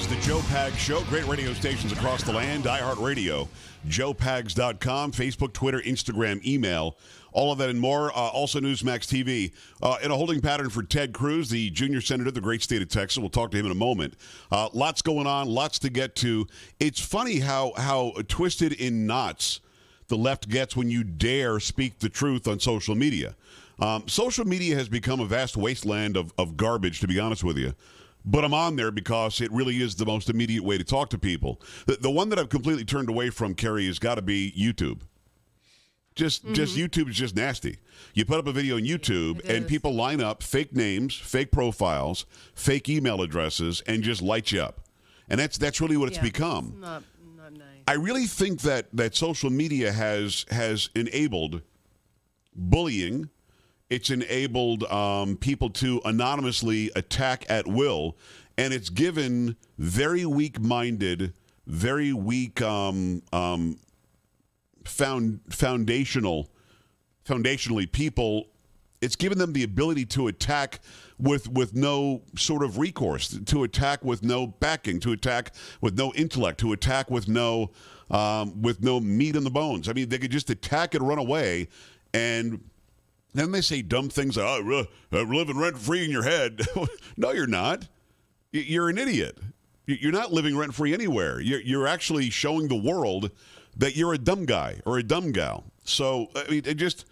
is the Joe Pags Show. Great radio stations across the land. iHeartRadio, joepags.com, Facebook, Twitter, Instagram, email, all of that and more. Also Newsmax TV. In a holding pattern for Ted Cruz, the junior senator of the great state of Texas. We'll talk to him in a moment. Lots going on, lots to get to. It's funny how twisted in knots the left gets when you dare speak the truth on social media. Social media has become a vast wasteland of garbage, to be honest with you. But I'm on there because it really is the most immediate way to talk to people. The one that I've completely turned away from, Kerry, has got to be YouTube. Just YouTube is just nasty. You put up a video on YouTube and people line up fake names, fake profiles, fake email addresses, and just light you up. And that's really what it's become. It's not nice. I really think that social media has enabled bullying. It's enabled people to anonymously attack at will, and it's given very weak-minded, very weak foundationally people. It's given them the ability to attack with no sort of recourse, to attack with no backing, to attack with no intellect, to attack with no meat in the bones. I mean, they could just attack and run away, and then they say dumb things like, oh, living rent-free in your head. No, you're not. You're an idiot. You're not living rent-free anywhere. You're actually showing the world that you're a dumb guy or a dumb gal. So, I mean, it just,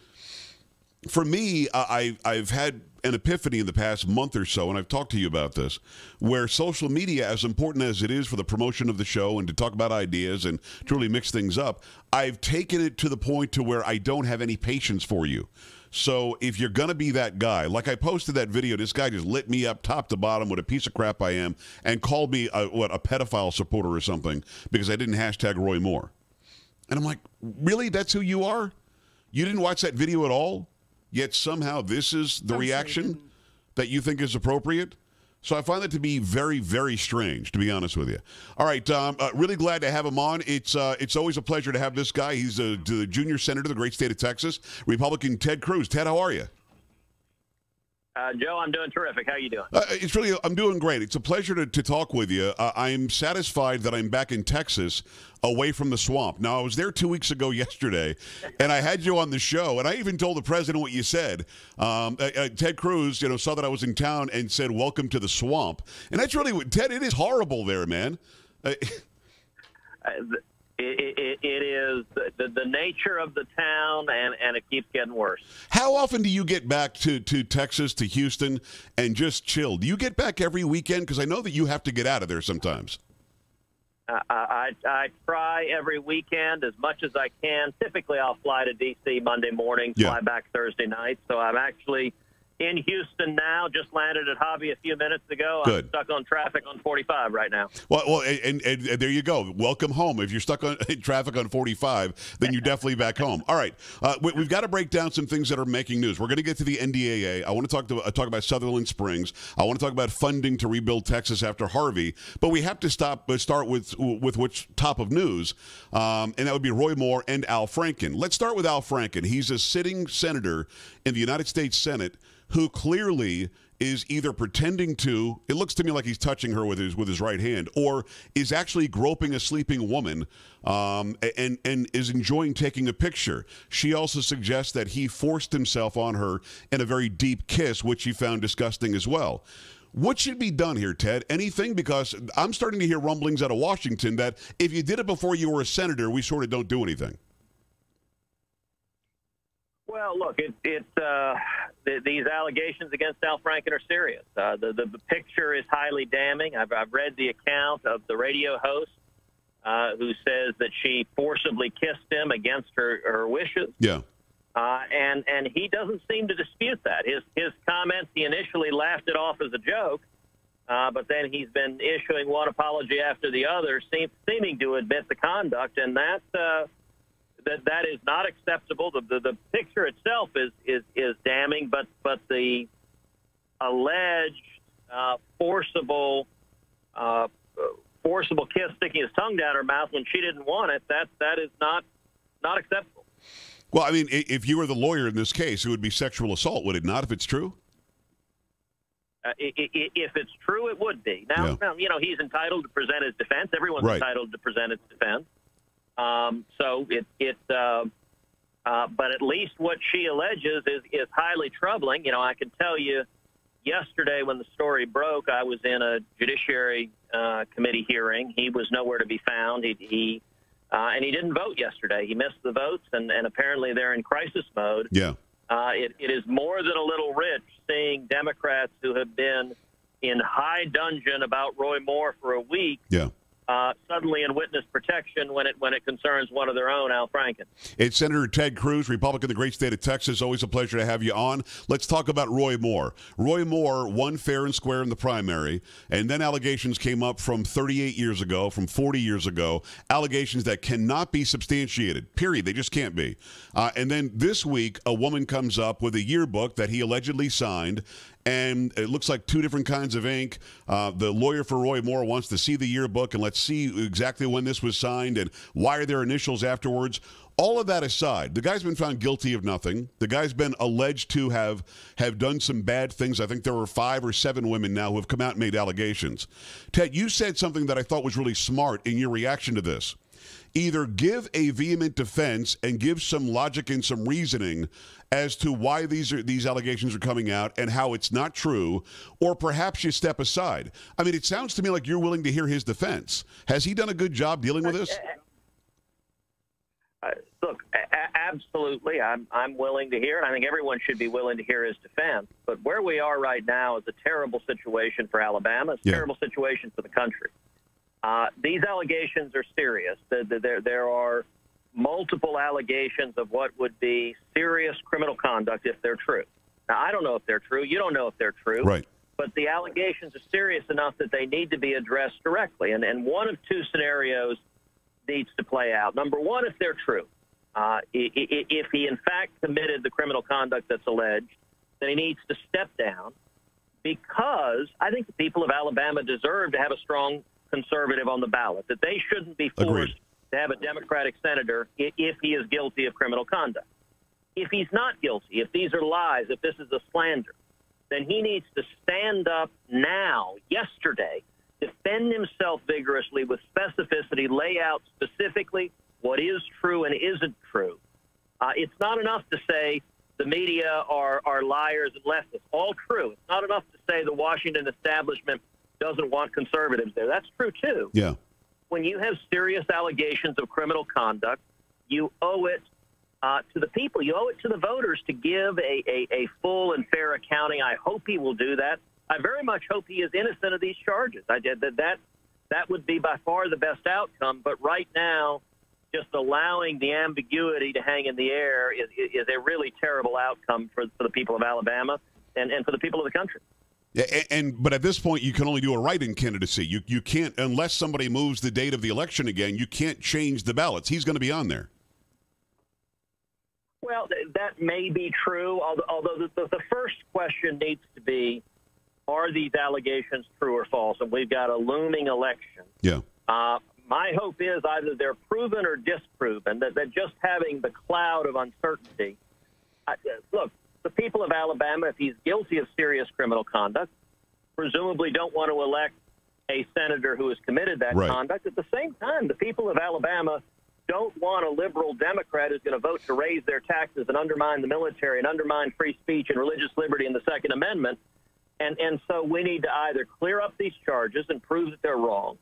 for me, I've had an epiphany in the past month or so, and I've talked to you about this, where social media, as important as it is for the promotion of the show and to talk about ideas and to really mix things up, I've taken it to the point to where I don't have any patience for you. So if you're going to be that guy, like I posted that video, this guy just lit me up top to bottom, what a piece of crap I am, and called me a pedophile supporter or something because I didn't hashtag Roy Moore. And I'm like, really? That's who you are? You didn't watch that video at all? Yet somehow this is the reaction that you think is appropriate? So I find that to be very, very strange, to be honest with you. All right, really glad to have him on. It's always a pleasure to have this guy. He's the junior senator of the great state of Texas, Republican Ted Cruz. Ted, how are you? Joe, I'm doing terrific. How are you doing? I'm doing great. It's a pleasure to talk with you. I'm satisfied that I'm back in Texas, away from the swamp. Now, I was there 2 weeks ago yesterday, and I had you on the show, and I even told the president what you said. Ted Cruz, saw that I was in town and said, "Welcome to the swamp." And that's really what, Ted, it is horrible there, man. It is the nature of the town, and it keeps getting worse. How often do you get back to Texas, to Houston, and just chill? Do you get back every weekend? Because I know that you have to get out of there sometimes. I try every weekend as much as I can. Typically, I'll fly to D.C. Monday morning, fly back Thursday night. So I'm actually in Houston now. Just landed at Hobby a few minutes ago. Good. I'm stuck on traffic on 45 right now. Well, and there you go. Welcome home. If you're stuck in traffic on 45, then you're definitely back home. All right, we've got to break down some things that are making news. We're going to get to the NDAA. I want to talk about Sutherland Springs. I want to talk about funding to rebuild Texas after Harvey. But we have to start with which top of news, and that would be Roy Moore and Al Franken. Let's start with Al Franken. He's a sitting senator in the United States Senate who clearly is either pretending to, it looks to me like he's touching her with his right hand, or is actually groping a sleeping woman and is enjoying taking a picture. She also suggests that he forced himself on her in a very deep kiss, which she found disgusting as well. What should be done here, Ted? Anything? Because I'm starting to hear rumblings out of Washington that if you did it before you were a senator, we sort of don't do anything. Well, look, these allegations against Al Franken are serious. The picture is highly damning. I've read the account of the radio host who says that she forcibly kissed him against her wishes. Yeah. And he doesn't seem to dispute that. His comments, he initially laughed it off as a joke, but then he's been issuing one apology after the other, seeming to admit the conduct, and that is not acceptable. The picture itself is damning, but the alleged forcible kiss sticking his tongue down her mouth when she didn't want it, that is not acceptable. Well, I mean, if you were the lawyer in this case, it would be sexual assault, would it not, if it's true? If it's true, it would be. Now, he's entitled to present his defense. Everyone's right. entitled to present his defense. But at least what she alleges is highly troubling. I can tell you, yesterday when the story broke, I was in a Judiciary Committee hearing. He was nowhere to be found. And he didn't vote yesterday. He missed the votes, and apparently they're in crisis mode. Yeah. It is more than a little rich seeing Democrats who have been in high dudgeon about Roy Moore for a week. Yeah. Suddenly in witness protection when it concerns one of their own, Al Franken. It's Senator Ted Cruz, Republican of the great state of Texas. Always a pleasure to have you on. Let's talk about Roy Moore. Roy Moore won fair and square in the primary, and then allegations came up from 38 years ago, from 40 years ago, allegations that cannot be substantiated, period. They just can't be. And then this week, a woman comes up with a yearbook that he allegedly signed, and it looks like two different kinds of ink. The lawyer for Roy Moore wants to see the yearbook, and let's see exactly when this was signed and why are there initials afterwards. All of that aside, the guy's been found guilty of nothing. The guy's been alleged to have done some bad things. I think there were 5 or 7 women now who have come out and made allegations. Ted, you said something that I thought was really smart in your reaction to this. Either give a vehement defense and give some logic and some reasoning as to why these allegations are coming out and how it's not true, or perhaps you step aside. I mean, it sounds to me like you're willing to hear his defense. Has he done a good job dealing with this? Look, absolutely. I'm willing to hear, and I think everyone should be willing to hear his defense. But where we are right now is a terrible situation for Alabama. It's a terrible situation for the country. These allegations are serious. There are multiple allegations of what would be serious criminal conduct if they're true. Now, I don't know if they're true. You don't know if they're true. Right. But the allegations are serious enough that they need to be addressed directly. And one of two scenarios needs to play out. Number one, if they're true. If he, in fact, committed the criminal conduct that's alleged, then he needs to step down, because I think the people of Alabama deserve to have a strong conservative on the ballot, that they shouldn't be forced to have a Democratic senator if he is guilty of criminal conduct. If he's not guilty, if these are lies, if this is a slander, then he needs to stand up now, yesterday, defend himself vigorously with specificity, lay out specifically what is true and isn't true. It's not enough to say the media are liars and leftists. All true. It's not enough to say the Washington establishment doesn't want conservatives there. That's true, too. Yeah. When you have serious allegations of criminal conduct, you owe it to the people. You owe it to the voters to give a full and fair accounting. I hope he will do that. I very much hope he is innocent of these charges. That would be by far the best outcome. But right now, just allowing the ambiguity to hang in the air is a really terrible outcome for the people of Alabama and for the people of the country. Yeah, but at this point, you can only do a write-in candidacy. You can't, unless somebody moves the date of the election again, you can't change the ballots. He's going to be on there. Well, that may be true, although the first question needs to be, are these allegations true or false? And we've got a looming election. Yeah. My hope is either they're proven or disproven, that just having the cloud of uncertainty. Look, the people of Alabama, if he's guilty of serious criminal conduct, presumably don't want to elect a senator who has committed that conduct. At the same time, the people of Alabama don't want a liberal Democrat who's going to vote to raise their taxes and undermine the military and undermine free speech and religious liberty and the Second Amendment. And so we need to either clear up these charges and prove that they're wrong,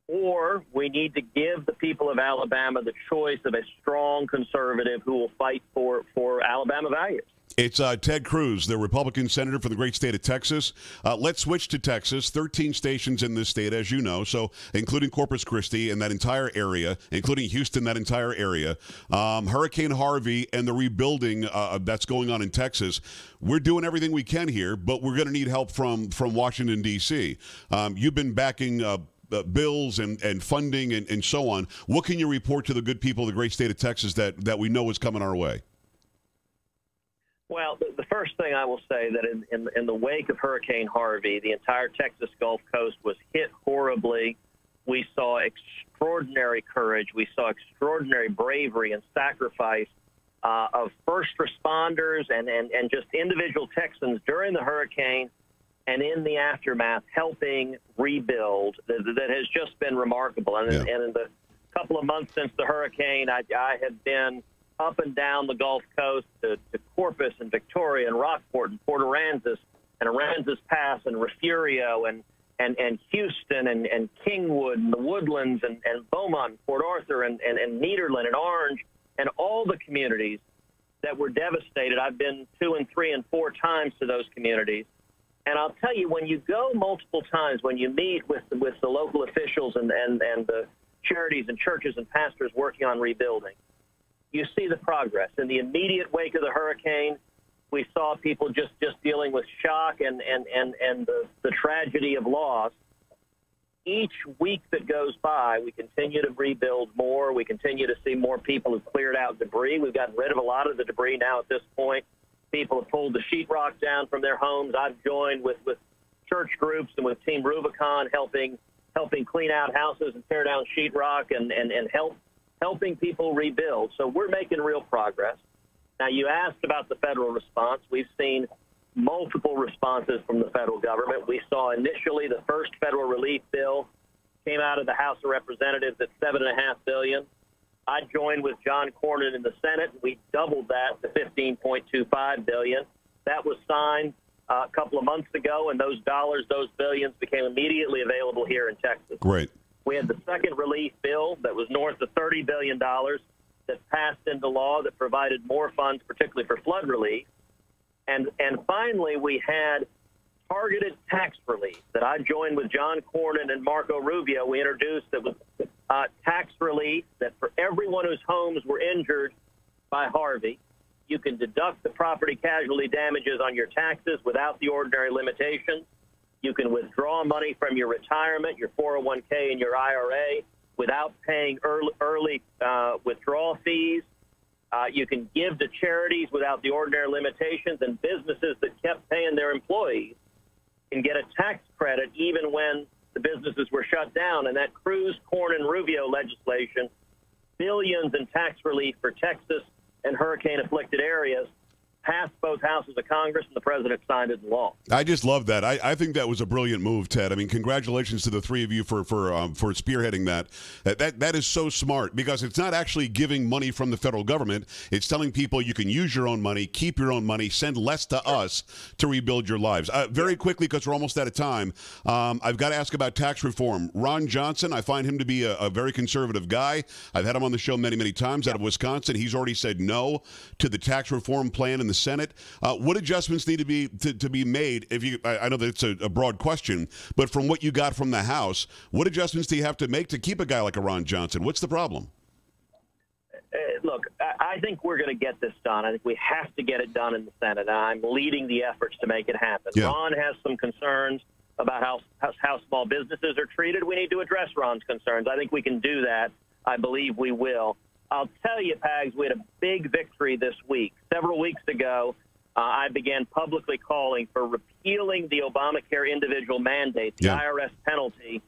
or we need to give the people of Alabama the choice of a strong conservative who will fight for Alabama values. It's Ted Cruz, the Republican senator for the great state of Texas. Let's switch to Texas. 13 stations in this state, as you know, so including Corpus Christi and that entire area, including Houston, that entire area. Hurricane Harvey and the rebuilding that's going on in Texas. We're doing everything we can here, but we're going to need help from Washington, D.C. You've been backing bills and funding and so on. What can you report to the good people of the great state of Texas that we know is coming our way? Well, the first thing I will say that in the wake of Hurricane Harvey, the entire Texas Gulf Coast was hit horribly. We saw extraordinary courage. We saw extraordinary bravery and sacrifice of first responders and just individual Texans during the hurricane and in the aftermath helping rebuild that has just been remarkable. And in the couple of months since the hurricane, I have been up and down the Gulf Coast to Corpus and Victoria and Rockport and Port Aransas and Aransas Pass and Refugio and Houston and Kingwood and the Woodlands and Beaumont, and Port Arthur and Nederland and Orange and all the communities that were devastated. I've been 2 and 3 and 4 times to those communities. And I'll tell you, when you go multiple times, when you meet with the local officials and the charities and churches and pastors working on rebuilding, you see the progress. In the immediate wake of the hurricane, we saw people just dealing with shock and the tragedy of loss. Each week that goes by, we continue to rebuild more. We continue to see more people who've cleared out debris. We've gotten rid of a lot of the debris now at this point. People have pulled the sheetrock down from their homes. I've joined with church groups and with Team Rubicon helping clean out houses and tear down sheetrock and helping people rebuild. So we're making real progress. Now, you asked about the federal response. We've seen multiple responses from the federal government. We saw initially the first federal relief bill came out of the House of Representatives at $7.5 billion. I joined with John Cornyn in the Senate, and we doubled that to $15.25 billion. That was signed a couple of months ago, and those billions became immediately available here in Texas. Great. We had the second relief bill that was north of $30 billion that passed into law that provided more funds, particularly for flood relief. And finally, we had targeted tax relief that I joined with John Cornyn and Marco Rubio. We introduced that was tax relief that for everyone whose homes were injured by Harvey, you can deduct the property casualty damages on your taxes without the ordinary limitations. You can withdraw money from your retirement, your 401k, and your IRA without paying early withdrawal fees. You can give to charities without the ordinary limitations, and businesses that kept paying their employees can get a tax credit even when the businesses were shut down. And that Cruz, Cornyn, Rubio legislation, billions in tax relief for Texas and hurricane-afflicted areas, passed both houses of Congress, and the president signed it into law. I just love that. I think that was a brilliant move, Ted. I mean, congratulations to the three of you for spearheading that. That is so smart, because it's not actually giving money from the federal government. It's telling people you can use your own money, keep your own money, send less to us to rebuild your lives. Very quickly, because we're almost out of time, I've got to ask about tax reform. Ron Johnson, I find him to be a very conservative guy. I've had him on the show many, many times out of Wisconsin. He's already said no to the tax reform plan in the Senate. What adjustments need to be made? I know that it's a broad question, but from what you got from the House, what adjustments do you have to make to keep a guy like a Ron Johnson? What's the problem? Look, I think we're going to get this done. I think we have to get it done in the Senate. I'm leading the efforts to make it happen. Yeah. Ron has some concerns about how small businesses are treated. We need to address Ron's concerns. I think we can do that. I believe we will. I'll tell you, Pags, we had a big victory this week. Several weeks ago, I began publicly calling for repealing the Obamacare individual mandate, the IRS penalty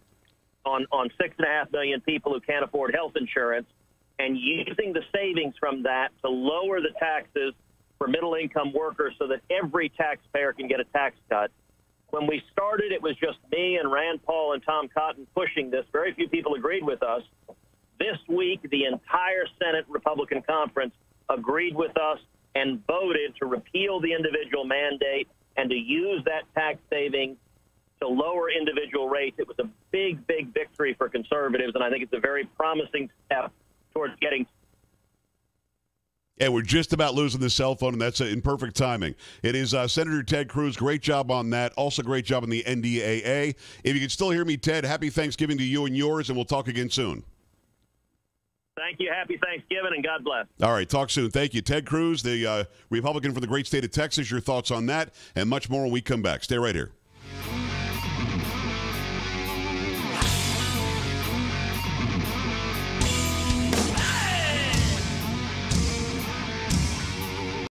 on 6.5 million people who can't afford health insurance, and using the savings from that to lower the taxes for middle-income workers so that every taxpayer can get a tax cut. When we started, it was just me and Rand Paul and Tom Cotton pushing this. Very few people agreed with us. This week, the entire Senate Republican conference agreed with us and voted to repeal the individual mandate and to use that tax saving to lower individual rates. It was a big, big victory for conservatives, and I think it's a very promising step towards getting. Yeah, we're just about losing the cell phone, and that's in perfect timing. It is Senator Ted Cruz. Great job on that. Also, great job on the NDAA. If you can still hear me, Ted, happy Thanksgiving to you and yours, and we'll talk again soon. Thank you. Happy Thanksgiving, and God bless. All right, talk soon. Thank you. Ted Cruz, the Republican for the great state of Texas. Your thoughts on that and much more when we come back. Stay right here.